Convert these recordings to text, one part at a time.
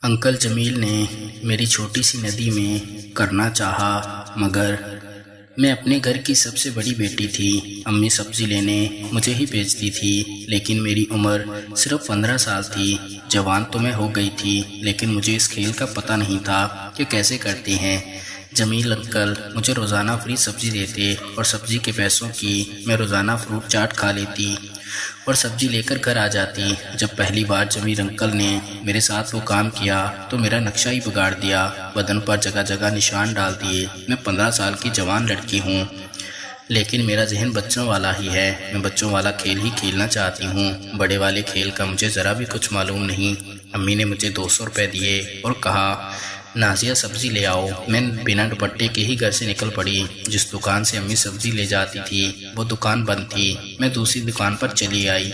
Uncle Jameel ने मेरी छोटी सी नदी में करना चाहा, मगर मैं अपने घर की सबसे बड़ी बेटी थी। अम्मी सब्जी लेने मुझे ही भेजती थी, लेकिन मेरी उम्र सिर्फ 15 साल थी। जवान तो मैं हो गई थी, लेकिन मुझे इस खेल का पता नहीं था कि कैसे करते हैं। जमील अंकल मुझे रोज़ाना फ्री सब्जी देते और सब्जी के पैसों की मैं रोज़ाना फ्रूट चाट खा लेती और सब्जी लेकर घर आ जाती। जब पहली बार जमील अंकल ने मेरे साथ वो काम किया तो मेरा नक्शा ही बिगाड़ दिया। बदन पर जगह जगह निशान डाल दिए। मैं 15 साल की जवान लड़की हूँ, लेकिन मेरा जहन बच्चों वाला ही है। मैं बच्चों वाला खेल ही खेलना चाहती हूँ। बड़े वाले खेल का मुझे ज़रा भी कुछ मालूम नहीं। अम्मी ने मुझे 200 रुपये दिए और कहा, नाजिया सब्ज़ी ले आओ। मैं बिना दुपट्टे के ही घर से निकल पड़ी। जिस दुकान से अम्मी सब्ज़ी ले जाती थी वो दुकान बंद थी। मैं दूसरी दुकान पर चली आई।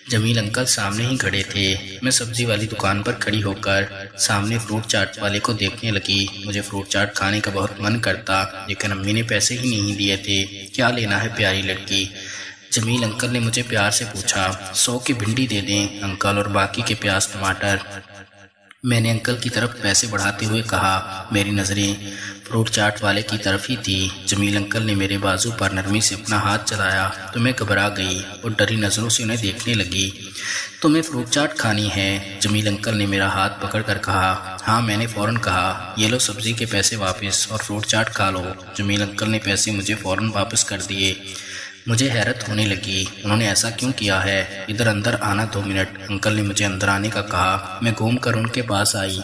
जमील अंकल सामने ही खड़े थे। मैं सब्ज़ी वाली दुकान पर खड़ी होकर सामने फ्रूट चाट वाले को देखने लगी। मुझे फ्रूट चाट खाने का बहुत मन करता, लेकिन अम्मी ने पैसे ही नहीं दिए थे। क्या लेना है प्यारी लड़की? जमील अंकल ने मुझे प्यार से पूछा। 100 की भिंडी दे दें अंकल, और बाकी के प्याज टमाटर। मैंने अंकल की तरफ पैसे बढ़ाते हुए कहा। मेरी नज़रें फ्रूट चाट वाले की तरफ ही थी। जमील अंकल ने मेरे बाजू पर नरमी से अपना हाथ चलाया तो मैं घबरा गई और डरी नज़रों से उन्हें देखने लगी। तुम्हें फ्रूट चाट खानी है? जमील अंकल ने मेरा हाथ पकड़कर कहा। हाँ, मैंने फ़ौरन कहा। ये लो सब्ज़ी के पैसे वापस और फ्रूट चाट खा लो। जमील अंकल ने पैसे मुझे फ़ौरन वापस कर दिए। मुझे हैरत होने लगी। उन्होंने ऐसा क्यों किया है? इधर अंदर आना 2 मिनट। अंकल ने मुझे अंदर आने का कहा। मैं घूम कर उनके पास आई।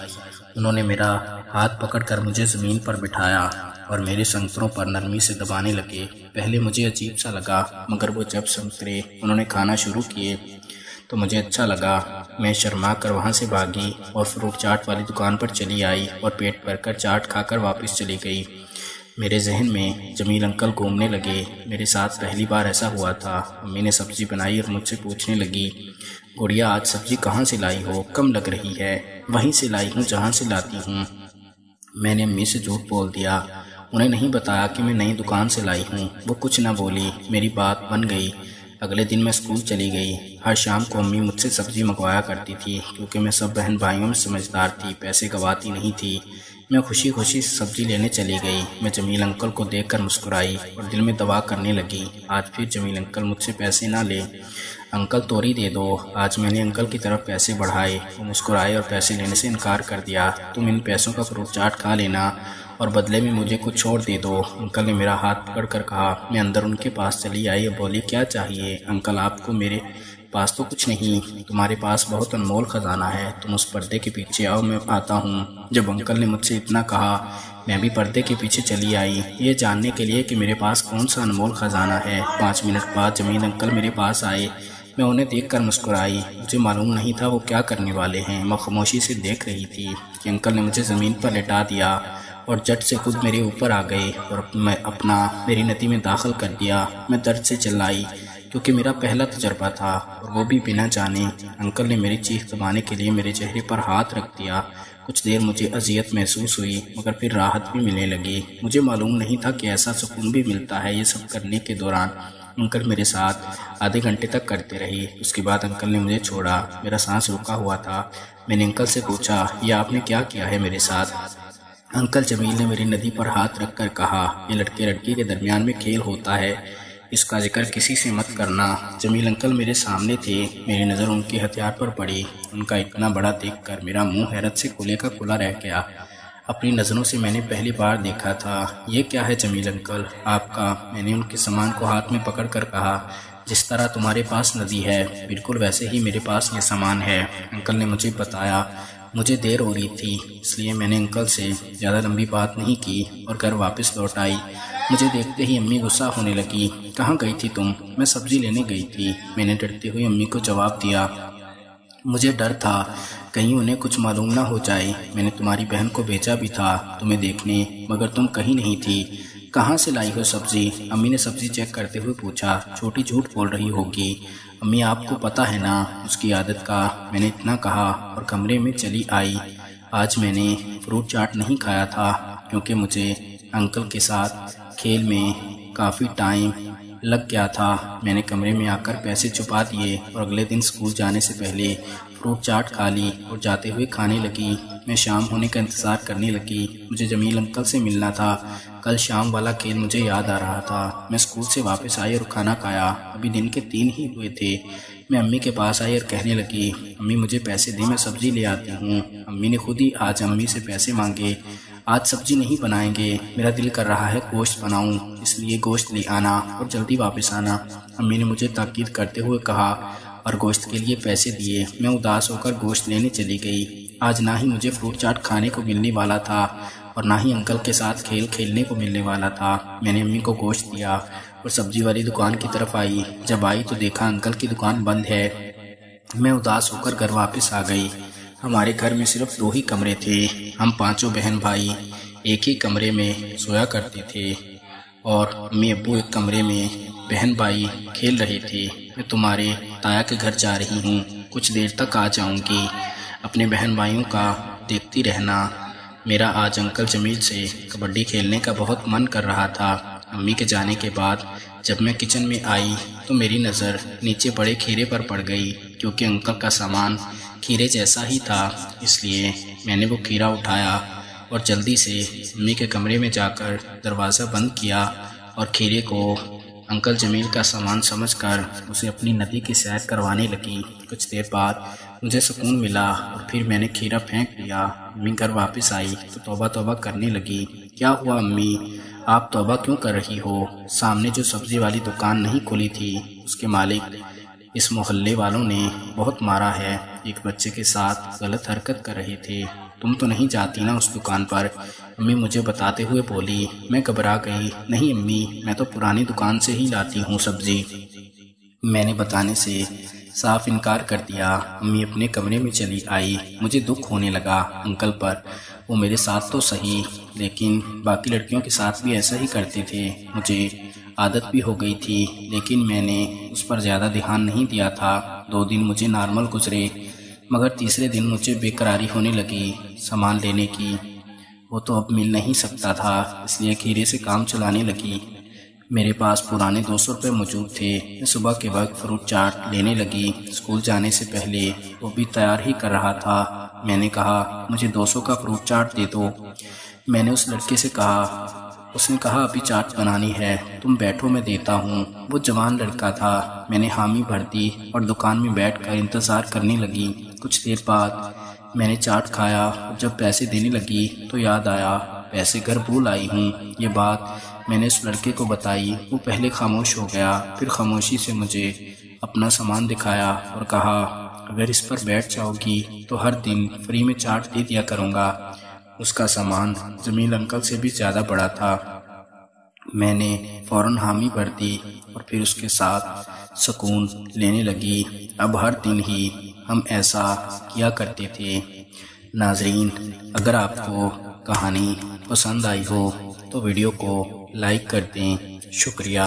उन्होंने मेरा हाथ पकड़कर मुझे ज़मीन पर बिठाया और मेरे संगतरों पर नरमी से दबाने लगे। पहले मुझे अजीब सा लगा, मगर वो जब संतरे उन्होंने खाना शुरू किए तो मुझे अच्छा लगा। मैं शर्मा कर वहाँ से भागी और फ्रूट चाट वाली दुकान पर चली आई और पेट भरकर चाट खाकर वापस चली गई। मेरे जहन में जमील अंकल घूमने लगे। मेरे साथ पहली बार ऐसा हुआ था। अम्मी ने सब्ज़ी बनाई और मुझसे पूछने लगी, गुड़िया आज सब्ज़ी कहाँ से लाई हो? कम लग रही है। वहीं से लाई हूँ जहाँ से लाती हूँ। मैंने अम्मी से झूठ बोल दिया। उन्हें नहीं बताया कि मैं नई दुकान से लाई हूँ। वो कुछ ना बोली। मेरी बात बन गई। अगले दिन मैं स्कूल चली गई। हर शाम को अम्मी मुझसे सब्ज़ी मंगवाया करती थी, क्योंकि मैं सब बहन भाइयों में समझदार थी, पैसे गंवाती नहीं थी। मैं खुशी खुशी सब्ज़ी लेने चली गई। मैं जमील अंकल को देखकर मुस्कुराई और दिल में दवा करने लगी, आज फिर जमील अंकल मुझसे पैसे ना ले। अंकल तोरी दे दो। आज मैंने अंकल की तरफ पैसे बढ़ाए। वो मुस्कुराए और पैसे लेने से इनकार कर दिया। तुम इन पैसों का फ्रूट चाट खा लेना और बदले में मुझे कुछ छोड़ दे दो। अंकल ने मेरा हाथ पकड़ कर कहा। मैं अंदर उनके पास चली आई और बोली, क्या चाहिए? अंकल आपको? मेरे पास तो कुछ नहीं। तुम्हारे पास बहुत अनमोल ख़जाना है। तुम उस पर्दे के पीछे आओ, मैं आता हूँ। जब अंकल ने मुझसे इतना कहा, मैं भी पर्दे के पीछे चली आई, ये जानने के लिए कि मेरे पास कौन सा अनमोल ख़जाना है। 5 मिनट बाद जमील अंकल मेरे पास आए। मैं उन्हें देखकर मुस्कुराई। मुझे मालूम नहीं था वो क्या करने वाले हैं। मैं खामोशी से देख रही थी कि अंकल ने मुझे ज़मीन पर लेटा दिया और झट से खुद मेरे ऊपर आ गए और मेरी नदी में दाखिल कर दिया। मैं दर्द से चिल्लाई, क्योंकि मेरा पहला तजर्बा था, और वो भी बिना जाने। अंकल ने मेरी चीख दबाने के लिए मेरे चेहरे पर हाथ रख दिया। कुछ देर मुझे अजियत महसूस हुई, मगर फिर राहत भी मिलने लगी। मुझे मालूम नहीं था कि ऐसा सुकून भी मिलता है। ये सब करने के दौरान अंकल मेरे साथ आधे घंटे तक करते रही। उसके बाद अंकल ने मुझे छोड़ा। मेरा सांस रुका हुआ था। मैंने अंकल से पूछा, यह आपने क्या किया है मेरे साथ? अंकल जमील ने मेरी नदी पर हाथ रख कर कहा, ये लड़के लड़की के दरमियान में खेल होता है, इसका जिक्र किसी से मत करना। जमील अंकल मेरे सामने थे। मेरी नज़र उनके हथियार पर पड़ी। उनका इतना बड़ा देखकर मेरा मुंह हैरत से खुले का खुला रह गया। अपनी नज़रों से मैंने पहली बार देखा था। ये क्या है जमील अंकल आपका? मैंने उनके सामान को हाथ में पकड़ कर कहा, जिस तरह तुम्हारे पास नदी है, बिल्कुल वैसे ही मेरे पास ये सामान है। अंकल ने मुझे बताया। मुझे देर हो रही थी, इसलिए मैंने अंकल से ज़्यादा लंबी बात नहीं की और घर वापस लौट आई। मुझे देखते ही अम्मी गुस्सा होने लगी। कहाँ गई थी तुम? मैं सब्ज़ी लेने गई थी, मैंने डरते हुए अम्मी को जवाब दिया। मुझे डर था कहीं उन्हें कुछ मालूम ना हो जाए। मैंने तुम्हारी बहन को भेजा भी था तुम्हें देखने, मगर तुम कहीं नहीं थी। कहाँ से लाई हो सब्ज़ी? अम्मी ने सब्ज़ी चेक करते हुए पूछा। छोटी झूठ बोल रही होगी। अम्मी आपको पता है ना उसकी आदत का। मैंने इतना कहा और कमरे में चली आई। आज मैंने फ्रूट चाट नहीं खाया था, क्योंकि मुझे अंकल के साथ खेल में काफ़ी टाइम लग गया था। मैंने कमरे में आकर पैसे छुपा दिए और अगले दिन स्कूल जाने से पहले फ्रूट चाट खा ली और जाते हुए खाने लगी। मैं शाम होने का इंतज़ार करने लगी। मुझे जमील अंकल से मिलना था। कल शाम वाला खेल मुझे याद आ रहा था। मैं स्कूल से वापस आई और खाना खाया। अभी दिन के 3 ही हुए थे। मैं अम्मी के पास आई और कहने लगी, अम्मी मुझे पैसे दे, मैं सब्ज़ी ले आती हूँ। अम्मी ने खुद ही आज अम्मी से पैसे मांगे। आज सब्ज़ी नहीं बनाएंगे, मेरा दिल कर रहा है गोश्त बनाऊँ, इसलिए गोश्त ले आना और जल्दी वापस आना। अम्मी ने मुझे ताकीद करते हुए कहा और गोश्त के लिए पैसे दिए। मैं उदास होकर गोश्त लेने चली गई। आज ना ही मुझे फ्रूट चाट खाने को मिलने वाला था और ना ही अंकल के साथ खेल खेलने को मिलने वाला था। मैंने अम्मी को गोश्त दिया और सब्जी वाली दुकान की तरफ आई। जब आई तो देखा अंकल की दुकान बंद है। मैं उदास होकर घर वापस आ गई। हमारे घर में सिर्फ 2 ही कमरे थे। हम 5 बहन भाई एक ही कमरे में सोया करते थे और अम्मी अब्बू एक कमरे में बहन भाई खेल रहे थे। मैं तुम्हारे ताया के घर जा रही हूँ, कुछ देर तक आ जाऊँगी, अपने बहन भाइयों का देखती रहना। मेरा आज अंकल जमील से कबड्डी खेलने का बहुत मन कर रहा था। अम्मी के जाने के बाद जब मैं किचन में आई तो मेरी नज़र नीचे पड़े खीरे पर पड़ गई, क्योंकि अंकल का सामान खीरे जैसा ही था। इसलिए मैंने वो खीरा उठाया और जल्दी से अम्मी के कमरे में जाकर दरवाज़ा बंद किया और खीरे को अंकल जमील का सामान समझकर उसे अपनी नदी की सैर करवाने लगी। कुछ देर बाद मुझे सुकून मिला और फिर मैंने खीरा फेंक दिया। अम्मी घर वापस आई तो तौबा तौबा करने लगी। क्या हुआ अम्मी, आप तौबा क्यों कर रही हो? सामने जो सब्जी वाली दुकान नहीं खुली थी, उसके मालिक इस मोहल्ले वालों ने बहुत मारा है। एक बच्चे के साथ गलत हरकत कर रहे थे। तुम तो नहीं जाती ना उस दुकान पर? अम्मी मुझे बताते हुए बोली। मैं घबरा गई। नहीं अम्मी, मैं तो पुरानी दुकान से ही लाती हूँ सब्जी। मैंने बताने से साफ इनकार कर दिया। अम्मी अपने कमरे में चली आई। मुझे दुख होने लगा अंकल पर। वो मेरे साथ तो सही, लेकिन बाकी लड़कियों के साथ भी ऐसा ही करते थे। मुझे आदत भी हो गई थी, लेकिन मैंने उस पर ज़्यादा ध्यान नहीं दिया था। 2 दिन मुझे नॉर्मल गुजरे, मगर तीसरे दिन मुझे बेकरारी होने लगी सामान लेने की। वो तो अब मिल नहीं सकता था, इसलिए खीरे से काम चलाने लगी। मेरे पास पुराने 200 रुपये मौजूद थे। मैं सुबह के वक्त फ्रूट चाट लेने लगी। स्कूल जाने से पहले वो भी तैयार ही कर रहा था। मैंने कहा, मुझे 200 का फ्रूट चाट दे दो। मैंने उस लड़के से कहा। उसने कहा, अभी चाट बनानी है, तुम बैठो मैं देता हूँ। वो जवान लड़का था। मैंने हामी भर दी और दुकान में बैठकर इंतज़ार करने लगी। कुछ देर बाद मैंने चाट खाया और जब पैसे देने लगी तो याद आया, पैसे घर भूल आई हूँ। ये बात मैंने उस लड़के को बताई। वो पहले खामोश हो गया, फिर खामोशी से मुझे अपना सामान दिखाया और कहा, अगर इस पर बैठ जाओगी तो हर दिन फ्री में चाट दे दिया करूँगा। उसका सामान जमील अंकल से भी ज़्यादा बड़ा था। मैंने फ़ौरन हामी भर दी और फिर उसके साथ सुकून लेने लगी। अब हर दिन ही हम ऐसा किया करते थे। नाजरीन, अगर आपको कहानी पसंद आई हो तो वीडियो को लाइक कर दें। शुक्रिया।